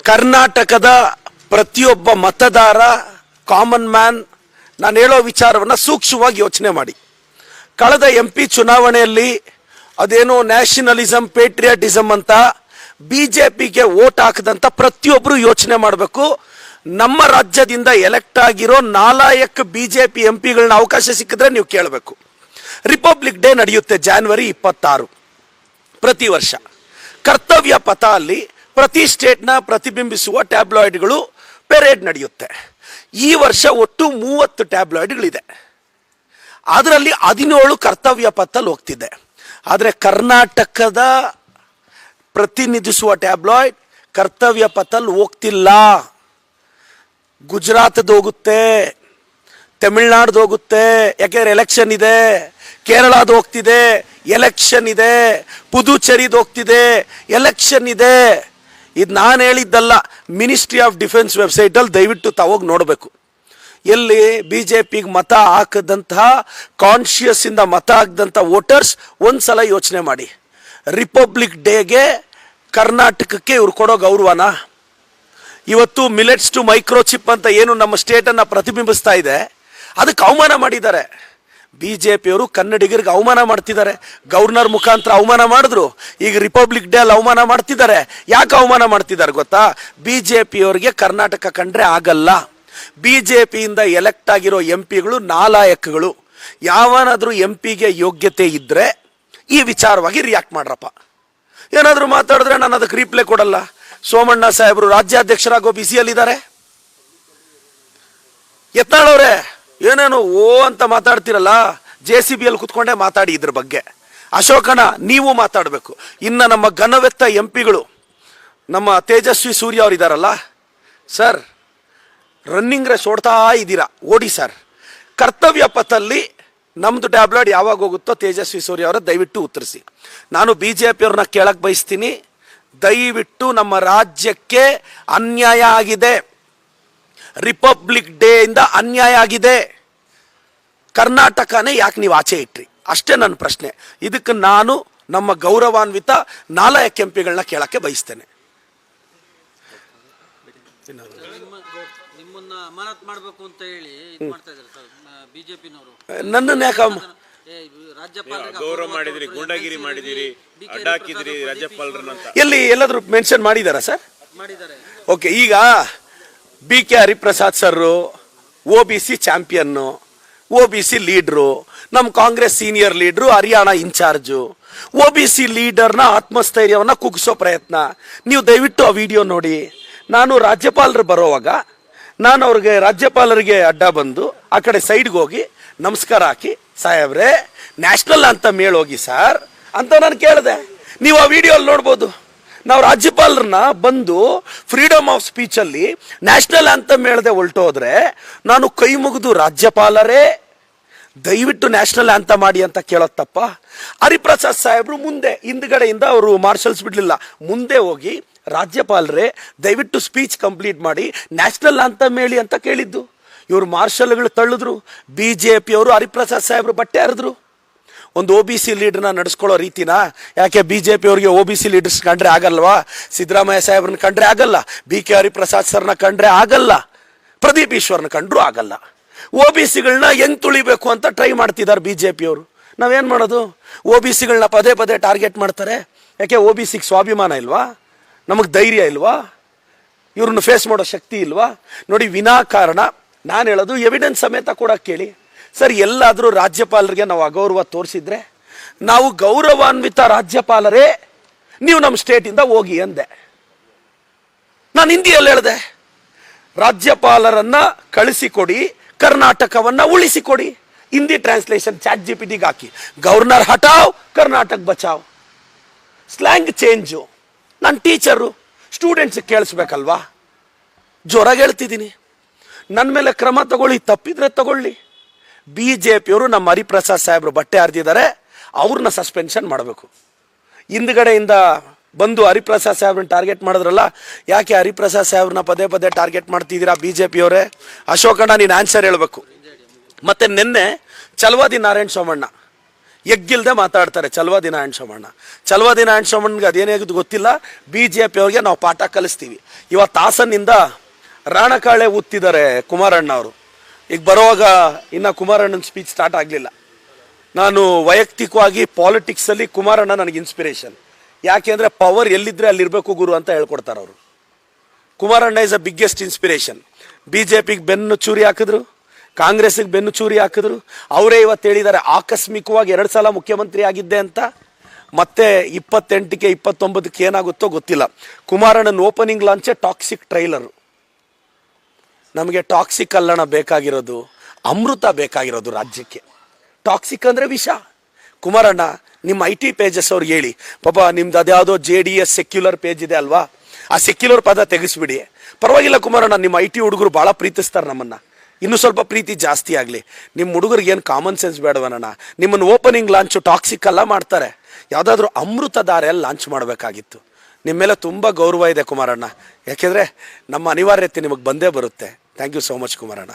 ಕರ್ನಾಟಕದ ಪ್ರತಿಯೊಬ್ಬ ಮತದಾರ, ಕಾಮನ್ ಮ್ಯಾನ್, ನಾನು ಹೇಳೋ ವಿಚಾರವನ್ನು ಸೂಕ್ಷ್ಮವಾಗಿ ಯೋಚನೆ ಮಾಡಿ. ಕಳೆದ MP ಚುನಾವಣೆಯಲ್ಲಿ ಅದೇನೋ ನ್ಯಾಷನಲಿಸಮ್, ಪೇಟ್ರಿಯಾಟಿಸಮ್ ಅಂತ BJPಗೆ ವೋಟ್ ಹಾಕದಂತ ಪ್ರತಿಯೊಬ್ಬರು ಯೋಚನೆ ಮಾಡಬೇಕು. ನಮ್ಮ ರಾಜ್ಯದಿಂದ ಎಲೆಕ್ಟ್ ಆಗಿರೋ 4 BJP MPಗಳನ್ನ ಅವಕಾಶ ಸಿಕ್ಕಿದ್ರೆ ನೀವು ಕೇಳಬೇಕು. ರಿಪಬ್ಲಿಕ್ ಡೇ ನಡೆಯುತ್ತೆ January 26 ಪ್ರತಿ ವರ್ಷ. ಕರ್ತವ್ಯ ಪಥ ಅಲ್ಲಿ ಪ್ರತಿ ಸ್ಟೇಟ್ನ ಪ್ರತಿಬಿಂಬಿಸುವ ಟ್ಯಾಬ್ಲಾಯ್ಡ್ಗಳು ಪೆರೇಡ್ ನಡೆಯುತ್ತೆ. ಈ ವರ್ಷ ಒಟ್ಟು 30 ಟ್ಯಾಬ್ಲಾಯ್ಡ್ಗಳಿದೆ. ಅದರಲ್ಲಿ 17 ಕರ್ತವ್ಯ ಪಥದಲ್ಲಿ ಹೋಗ್ತಿದೆ. ಆದರೆ ಕರ್ನಾಟಕದ ಪ್ರತಿನಿಧಿಸುವ ಟ್ಯಾಬ್ಲಾಯ್ಡ್ ಕರ್ತವ್ಯ ಪಥದಲ್ಲಿ ಹೋಗ್ತಿಲ್ಲ. ಗುಜರಾತ್ದು ಹೋಗುತ್ತೆ, ತಮಿಳ್ನಾಡ್ದು ಹೋಗುತ್ತೆ, ಯಾಕೆಂದ್ರೆ ಎಲೆಕ್ಷನ್ ಇದೆ. ಕೇರಳದ ಹೋಗ್ತಿದೆ, ಎಲೆಕ್ಷನ್ ಇದೆ. ಪುದುಚೇರಿದು ಹೋಗ್ತಿದೆ, ಎಲೆಕ್ಷನ್ ಇದೆ. ಇದು ನಾನು ಹೇಳಿದ್ದಲ್ಲ, ಮಿನಿಸ್ಟ್ರಿ ಆಫ್ ಡಿಫೆನ್ಸ್ ವೆಬ್ಸೈಟಲ್ಲಿ ದಯವಿಟ್ಟು ತಾವೋಗಿ ನೋಡಬೇಕು. ಎಲ್ಲಿ BJPಗೆ ಮತ ಹಾಕದಂತಹ, ಕಾನ್ಷಿಯಸ್ ಇಂದ ಮತ ಹಾಕದಂಥ ವೋಟರ್ಸ್ ಒಂದ್ಸಲ ಯೋಚನೆ ಮಾಡಿ. ರಿಪಬ್ಲಿಕ್ ಡೇಗೆ ಕರ್ನಾಟಕಕ್ಕೆ ಇವ್ರು ಕೊಡೋ ಗೌರವನ? ಇವತ್ತು ಮಿಲೆಟ್ಸ್ ಟು ಮೈಕ್ರೋಚಿಪ್ ಅಂತ ಏನು ನಮ್ಮ ಸ್ಟೇಟನ್ನು ಪ್ರತಿಬಿಂಬಿಸ್ತಾ ಇದೆ, ಅದಕ್ಕೆ ಅವಮಾನ ಮಾಡಿದ್ದಾರೆ. BJPಯವರು ಕನ್ನಡಿಗರಿಗೆ ಅವಮಾನ ಮಾಡ್ತಿದ್ದಾರೆ. ಗವರ್ನರ್ ಮುಖಾಂತರ ಅವಮಾನ ಮಾಡಿದ್ರು, ಈಗ ರಿಪಬ್ಲಿಕ್ ಡೇ ಅಲ್ಲಿ ಅವಮಾನ ಮಾಡ್ತಿದ್ದಾರೆ. ಯಾಕೆ ಅವಮಾನ ಮಾಡ್ತಿದ್ದಾರೆ ಗೊತ್ತಾ? BJPಯವರಿಗೆ ಕರ್ನಾಟಕ ಕಂಡ್ರೆ ಆಗಲ್ಲ. BJPಯಿಂದ ಎಲೆಕ್ಟ್ ಆಗಿರೋ MPಗಳು ನಾಲಾಯಕಗಳು. ಯಾವನಾದ್ರೂ MPಗೆ ಯೋಗ್ಯತೆ ಇದ್ರೆ ಈ ವಿಚಾರವಾಗಿ ರಿಯಾಕ್ಟ್ ಮಾಡ್ರಪ್ಪ. ಏನಾದರೂ ಮಾತಾಡಿದ್ರೆ ನಾನು ಅದಕ್ಕೆ ರಿಪ್ಲೈ ಕೊಡಲ್ಲ. ಸೋಮಣ್ಣ ಸಾಹೇಬರು ರಾಜ್ಯಾಧ್ಯಕ್ಷರಾಗೋ ಬಿಸಿಯಲ್ಲಿದ್ದಾರೆ. ಯತ್ನಾಳವ್ರೆ ಏನೇನು ಓ ಅಂತ ಮಾತಾಡ್ತಿರಲ್ಲ, JCBಯಲ್ಲಿ ಕುತ್ಕೊಂಡೇ ಮಾತಾಡಿ ಇದ್ರ ಬಗ್ಗೆ. ಅಶೋಕಣ್ಣ ನೀವು ಮಾತಾಡಬೇಕು. ಇನ್ನು ನಮ್ಮ ಘನವೆತ್ತ MPಗಳು, ನಮ್ಮ ತೇಜಸ್ವಿ ಸೂರ್ಯ ಅವರು ಇದ್ದಾರಲ್ಲ ಸರ್, ರನ್ನಿಂಗ್ ರೇಸ್ ಓಡ್ತಾ ಇದ್ದೀರಾ, ಓಡಿ ಸರ್. ಕರ್ತವ್ಯ ಪಥದಲ್ಲಿ ನಮ್ಮದು ಟ್ಯಾಬ್ಲೆಟ್ ಯಾವಾಗ ಹೋಗುತ್ತೋ ತೇಜಸ್ವಿ ಸೂರ್ಯ ಅವರ ದಯವಿಟ್ಟು ಉತ್ತರಿಸಿ. ನಾನು BJPಯವ್ರನ್ನ ಕೇಳಕ್ಕೆ ಬಯಸ್ತೀನಿ, ದಯವಿಟ್ಟು ನಮ್ಮ ರಾಜ್ಯಕ್ಕೆ ಅನ್ಯಾಯ ಆಗಿದೆ. ರಿಪಬ್ಲಿಕ್ ಡೇ ಇಂದ ಅನ್ಯಾಯ ಆಗಿದೆ. ಕರ್ನಾಟಕನೇ ಯಾಕೆ ನೀವು ಆಚೆ ಇಟ್ರಿ? ಅಷ್ಟೇ ನನ್ನ ಪ್ರಶ್ನೆ. ಇದಕ್ಕೆ ನಾನು ನಮ್ಮ ಗೌರವಾನ್ವಿತ 4 MPಗಳನ್ನ ಕೇಳಕ್ಕೆ ಬಯಸ್ತೇನೆ. ನಿಮ್ಮನ್ನ ಅಮಾನತ್ ಮಾಡಬೇಕು ಅಂತ ಹೇಳಿ ಮಾಡ್ತಾ ಇದ್ದಾರೆ ಸರ್ BJPನವರು. ನನ್ನನ್ನು ಯಾಕೆ ಗೌರವ ಮಾಡಿದಿರಿ, ಗೂಂಡಾಗಿರಿ ಮಾಡಿದಿರಿ, ಅಡ್ಡ ಹಾಕಿದಿರಿ ರಾಜ್ಯಪಾಲರನ್ನ ಅಂತ ಎಲ್ಲಿ ಎಲ್ಲಾದ್ರೂ ಮೆನ್ಷನ್ ಮಾಡಿದಾರಾ ಸರ್? ಮಾಡಿದ್ದಾರೆ. ಓಕೆ, ಈಗ BK Hariprasad sir OBC champion, OBC ಲೀಡ್ರು, ನಮ್ಮ ಕಾಂಗ್ರೆಸ್ ಸೀನಿಯರ್ ಲೀಡ್ರು, ಹರಿಯಾಣ ಇನ್ಚಾರ್ಜು. OBC ಲೀಡರ್ನ ಆತ್ಮಸ್ಥೈರ್ಯವನ್ನು ಕುಗ್ಗಿಸೋ ಪ್ರಯತ್ನ. ನೀವು ದಯವಿಟ್ಟು ಆ ವಿಡಿಯೋ ನೋಡಿ. ನಾನು ರಾಜ್ಯಪಾಲರು ಬರೋವಾಗ ನಾನು ಅವ್ರಿಗೆ ರಾಜ್ಯಪಾಲರಿಗೆ ಅಡ್ಡ ಬಂದು ಆ ಕಡೆ ಸೈಡ್ಗೆ ಹೋಗಿ ನಮಸ್ಕಾರ ಹಾಕಿ, ಸಾಹೇಬ್ರೆ ನ್ಯಾಷನಲ್ ಅಂತ ಮೇಳೋಗಿ ಸರ್ ಅಂತ ನಾನು ಕೇಳಿದೆ. ನೀವು ಆ ವಿಡಿಯೋಲ್ಲಿ ನೋಡ್ಬೋದು. ನಾವು ರಾಜ್ಯಪಾಲರನ್ನ ಬಂದು ಫ್ರೀಡಮ್ ಆಫ್ ಸ್ಪೀಚಲ್ಲಿ ನ್ಯಾಷನಲ್ ಅಂತ ಮೇಳದೆ ಹೊರಟೋದ್ರೆ ನಾನು ಕೈ ಮುಗಿದು ರಾಜ್ಯಪಾಲರೇ ದಯವಿಟ್ಟು ನ್ಯಾಷನಲ್ ಅಂತ ಮಾಡಿ ಅಂತ ಕೇಳೋದು ತಪ್ಪ? ಹರಿಪ್ರಸಾದ್ ಸಾಹೇಬ್ರು ಮುಂದೆ ಹಿಂದ್ಗಡೆಯಿಂದ ಅವರು ಮಾರ್ಷಲ್ಸ್ ಬಿಡ್ಲಿಲ್ಲ, ಮುಂದೆ ಹೋಗಿ ರಾಜ್ಯಪಾಲರೇ ದಯವಿಟ್ಟು ಸ್ಪೀಚ್ ಕಂಪ್ಲೀಟ್ ಮಾಡಿ ನ್ಯಾಷನಲ್ ಅಂತ ಮೇಳಿ ಅಂತ ಕೇಳಿದ್ದು. ಇವರು ಮಾರ್ಷಲ್ಗಳು ತಳ್ಳಿದ್ರು. BJPಯವರು ಹರಿಪ್ರಸಾದ್ ಸಾಹೇಬ್ರು ಬಟ್ಟೆ ಹರಿದ್ರು. ಒಂದು OBC ಲೀಡರ್ನ ನಡೆಸ್ಕೊಳ್ಳೋ ರೀತಿನ ಯಾಕೆ BJPಯವ್ರಿಗೆ OBC ಲೀಡರ್ಸ್ ಕಂಡ್ರೆ ಆಗಲ್ವಾ? ಸಿದ್ದರಾಮಯ್ಯ ಸಾಹೇಬ್ರನ್ನ ಕಂಡ್ರೆ ಆಗಲ್ಲ, BK ಹರಿಪ್ರಸಾದ್ ಸರ್ನ ಕಂಡ್ರೆ ಆಗಲ್ಲ, ಪ್ರದೀಪ್ ಈಶ್ವರ್ನ ಕಂಡ್ರು ಆಗಲ್ಲ. OBCಗಳನ್ನ ಹೆಂಗ್ ತುಳಿಬೇಕು ಅಂತ ಟ್ರೈ ಮಾಡ್ತಿದ್ದಾರೆ BJPಯವರು. ನಾವೇನು ಮಾಡೋದು? OBCಗಳನ್ನ ಪದೇ ಪದೇ ಟಾರ್ಗೆಟ್ ಮಾಡ್ತಾರೆ. ಯಾಕೆ OBCಗೆ ಸ್ವಾಭಿಮಾನ ಇಲ್ವಾ? ನಮಗೆ ಧೈರ್ಯ ಇಲ್ವಾ? ಇವ್ರನ್ನ ಫೇಸ್ ಮಾಡೋ ಶಕ್ತಿ ಇಲ್ವಾ? ನೋಡಿ, ವಿನಾಕಾರಣ ನಾನು ಹೇಳೋದು ಎವಿಡೆನ್ಸ್ ಸಮೇತ ಕೂಡ ಕೇಳಿ ಸರ್. ಎಲ್ಲಾದರೂ ರಾಜ್ಯಪಾಲರಿಗೆ ನಾವು ಅಗೌರವ ತೋರಿಸಿದ್ರೆ, ನಾವು ಗೌರವಾನ್ವಿತ ರಾಜ್ಯಪಾಲರೇ ನೀವು ನಮ್ಮ ಸ್ಟೇಟಿಂದ ಹೋಗಿ ಅಂದೆ. ನಾನು ಹಿಂದಿಯಲ್ಲಿ ಹೇಳಿದೆ, ರಾಜ್ಯಪಾಲರನ್ನ ಕಳಿಸಿಕೊಡಿ, ಕರ್ನಾಟಕವನ್ನ ಉಳಿಸಿಕೊಡಿ. ಹಿಂದಿ ಟ್ರಾನ್ಸ್ಲೇಷನ್ ChatGPTಗೆ ಹಾಕಿ, ಗವರ್ನರ್ ಹಟಾವ್ ಕರ್ನಾಟಕ ಬಚಾವ್. Slang change. ನಾನು ಟೀಚರು, ಸ್ಟೂಡೆಂಟ್ಸ್ ಕೇಳಿಸ್ಬೇಕಲ್ವಾ? ಜೋರಾಗಿ ಹೇಳ್ತಿದ್ದೀನಿ. ನನ್ನ ಮೇಲೆ ಕ್ರಮ ತಗೊಳ್ಳಿ, ತಪ್ಪಿದ್ರೆ ತಗೊಳ್ಳಿ. BJPಯವರು ನಮ್ಮ ಹರಿಪ್ರಸಾದ್ ಸಾಹೇಬ್ರು ಬಟ್ಟೆ ಹರಿದಿದ್ದಾರೆ, ಅವ್ರನ್ನ ಸಸ್ಪೆನ್ಷನ್ ಮಾಡಬೇಕು. ಹಿಂದ್ಗಡೆಯಿಂದ ಬಂದು ಹರಿಪ್ರಸಾದ್ ಸಾಹೇಬ್ರನ್ನ ಟಾರ್ಗೆಟ್ ಮಾಡಿದ್ರಲ್ಲ, ಯಾಕೆ ಹರಿಪ್ರಸಾದ್ ಸಾಹೇಬ್ರನ್ನ ಪದೇ ಪದೇ ಟಾರ್ಗೆಟ್ ಮಾಡ್ತಿದ್ದೀರಾ BJPಯವರೇ? ಅಶೋಕಣ್ಣ ನೀನು ಆನ್ಸರ್ ಹೇಳಬೇಕು. ಮತ್ತೆ ನಿನ್ನೆ ಚಲವಾದಿ ನಾರಾಯಣ ಸೋಮಣ್ಣ ಎಗ್ಗಿಲ್ದೆ ಮಾತಾಡ್ತಾರೆ ಚಲವಾ ದಿನ ಆ್ಯಂಡ್ ಸೋಮಣ್ಣ. ಚಲವಾ ದಿನ ಆ್ಯಂಡ್ ಸೋಮಣ್ಣಗೆ ಅದೇನಾಗೋದು ಗೊತ್ತಿಲ್ಲ. BJP ಅವ್ರಿಗೆ ನಾವು ಪಾಠ ಕಲಿಸ್ತೀವಿ. ಇವತ್ತು ಹಾಸನ್ನಿಂದ ರಾಣಕಾಳೆ ಊದ್ತಿದ್ದಾರೆ ಕುಮಾರಣ್ಣ ಅವರು. ಈಗ ಬರುವಾಗ ಇನ್ನು ಕುಮಾರಣ್ಣನ ಸ್ಪೀಚ್ ಸ್ಟಾರ್ಟ್ ಆಗಲಿಲ್ಲ. ನಾನು ವೈಯಕ್ತಿಕವಾಗಿ ಪಾಲಿಟಿಕ್ಸಲ್ಲಿ ಕುಮಾರಣ್ಣ ನನಗೆ ಇನ್ಸ್ಪಿರೇಷನ್. ಯಾಕೆ ಅಂದರೆ ಪವರ್ ಎಲ್ಲಿದ್ದರೆ ಅಲ್ಲಿರಬೇಕು ಗುರು ಅಂತ ಹೇಳ್ಕೊಡ್ತಾರೆ ಅವರು. ಕುಮಾರಣ್ಣ ಇಸ್ ಅ ಬಿಗ್ಗೆಸ್ಟ್ ಇನ್ಸ್ಪಿರೇಷನ್. BJPಗೆ ಬೆನ್ನು ಚೂರಿ ಹಾಕಿದ್ರು, ಕಾಂಗ್ರೆಸ್ಗೆ ಬೆನ್ನು ಚೂರಿ ಹಾಕಿದ್ರು. ಅವರೇ ಇವತ್ತು ಹೇಳಿದ್ದಾರೆ ಆಕಸ್ಮಿಕವಾಗಿ 2 ಸಲ ಮುಖ್ಯಮಂತ್ರಿ ಆಗಿದ್ದೆ ಅಂತ. ಮತ್ತೆ 28ಕ್ಕೆ 29ಕ್ಕೆ ಏನಾಗುತ್ತೋ ಗೊತ್ತಿಲ್ಲ. ಕುಮಾರಣ್ಣನ ಓಪನಿಂಗ್ ಲಾಂಚೇ ಟಾಕ್ಸಿಕ್ ಟ್ರೈಲರು. ನಮಗೆ ಟಾಕ್ಸಿಕ್ ಅಲ್ಲಣ ಬೇಕಾಗಿರೋದು, ಅಮೃತ ಬೇಕಾಗಿರೋದು ರಾಜ್ಯಕ್ಕೆ. ಟಾಕ್ಸಿಕ್ ಅಂದರೆ ವಿಷ. ಕುಮಾರಣ್ಣ ನಿಮ್ಮ IT ಪೇಜಸ್ ಅವ್ರಿಗೆ ಹೇಳಿ, ಪಾಪ ನಿಮ್ದು ಅದ್ಯಾವುದೋ JDS ಸೆಕ್ಯುಲರ್ ಪೇಜ್ ಇದೆ ಅಲ್ವಾ, ಆ ಸೆಕ್ಯುಲರ್ ಪದ ತೆಗೆಸ್ಬಿಡಿ. ಪರವಾಗಿಲ್ಲ ಕುಮಾರಣ್ಣ, ನಿಮ್ಮ IT ಹುಡುಗರು ಭಾಳ ಪ್ರೀತಿಸ್ತಾರೆ ನಮ್ಮನ್ನು. ಇನ್ನೂ ಸ್ವಲ್ಪ ಪ್ರೀತಿ ಜಾಸ್ತಿ ಆಗಲಿ. ನಿಮ್ಮ ಹುಡುಗರಿಗೆ ಏನು ಕಾಮನ್ ಸೆನ್ಸ್ ಬೇಡವಣ್ಣ? ನಿಮ್ಮನ್ನು ಓಪನಿಂಗ್ ಲಾಂಚು ಟಾಕ್ಸಿಕ್ ಎಲ್ಲ ಮಾಡ್ತಾರೆ. ಯಾವುದಾದ್ರೂ ಅಮೃತ ದಾರಿಯಲ್ಲಿ ಲಾಂಚ್ ಮಾಡಬೇಕಾಗಿತ್ತು. ನಿಮ್ಮ ಮೇಲೆ ತುಂಬ ಗೌರವ ಇದೆ ಕುಮಾರಣ್ಣ. ಯಾಕೆಂದರೆ ನಮ್ಮ ಅನಿವಾರ್ಯತೆ ನಿಮಗೆ ಬಂದೇ ಬರುತ್ತೆ. Thank you so much Kumaranna.